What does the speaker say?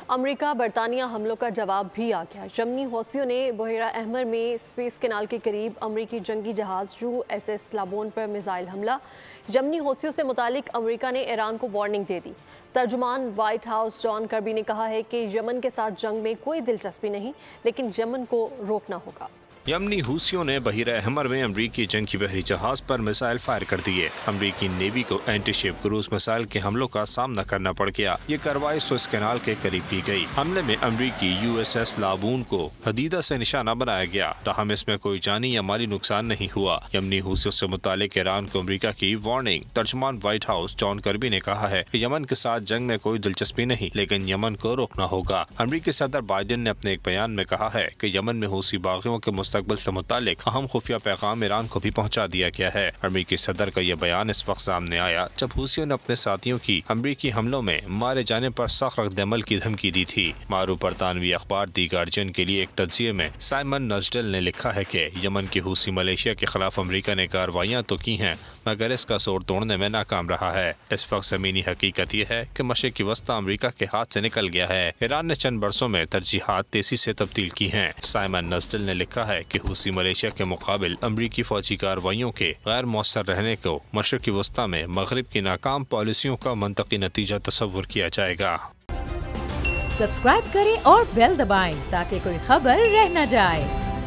امریکہ برطانیہ حملوں کا جواب بھی آ گیا۔ یمنی حوثیوں نے بحیرہ احمر میں سویز کینال کے قریب امریکی جنگی جہاز USS لابون پر میزائل حملہ۔ یمنی حوثیوں سے متعلق امریکہ نے ایران کو وارننگ دے دی۔ ترجمان وائٹ ہاؤس جان کربی نے کہا ہے کہ یمن کے ساتھ جنگ میں کوئی دلچسپی نہیں، لیکن یمن کو روکنا ہوگا۔ یمنی حوثیوں نے بحیرہ احمر میں امریکی جنگی بحری جہاز پر میزائل فائر کر دیے۔ امریکی نیوی کو اینٹی شپ کروز میزائل کے حملوں کا سامنا کرنا پڑ گیا۔ یہ کارروائی سوئس کینال کے قریب کی گئی۔ حملے میں امریکی USS لابون کو حدیدہ سے نشانہ بنایا گیا، تاہم اس میں کوئی جانی یا مالی نقصان نہیں ہوا۔ یمنی حوثیوں سے متعلق ایران کو امریکہ کی وارننگ۔ ترجمان وائٹ ہاؤس جان کربی نے کہا ہے کہ یمن کے ساتھ جنگ میں کوئی دلچسپی نہیں، لیکن یمن کو روکنا ہوگا۔ امریکی صدر بائیڈن نے اپنے ایک بیان میں کہا ہے کہ یمن میں حوثی باغیوں کے مستقبل سے متعلق اہم خفیہ پیغام ایران کو بھی پہنچا دیا گیا ہے۔ امریکی صدر کا یہ بیان اس وقت سامنے آیا جب حوثیوں نے اپنے ساتھیوں کی امریکی حملوں میں مارے جانے پر سخت رد عمل کی دھمکی دی تھی۔ معروف برطانوی اخبار دی گارجین کے لیے ایک تجزیے میں سائمن نزڈل نے لکھا ہے کہ یمن کی حوثی ملیشیا کے خلاف امریکہ نے کارروائیاں تو کی ہیں، مگر اس کا سور توڑنے میں ناکام رہا ہے۔ اس وقت زمینی حقیقت یہ ہے کہ مشرقی وسطی امریکہ کے ہاتھ سے نکل گیا ہے۔ ایران نے چند برسوں میں ترجیحات تیزی سے تبدیل کی ہیں۔ سائمن نزڈل نے لکھا ہے کہ حوثی ملیشیا کے مقابل امریکی فوجی کارروائیوں کے غیر مؤثر رہنے کو مشرقی وسطی میں مغرب کی ناکام پالیسیوں کا منطقی نتیجہ تصور کیا جائے گا۔ سبسکرائب کریں اور بیل دبائیں تاکہ کوئی خبر رہ نہ جائے۔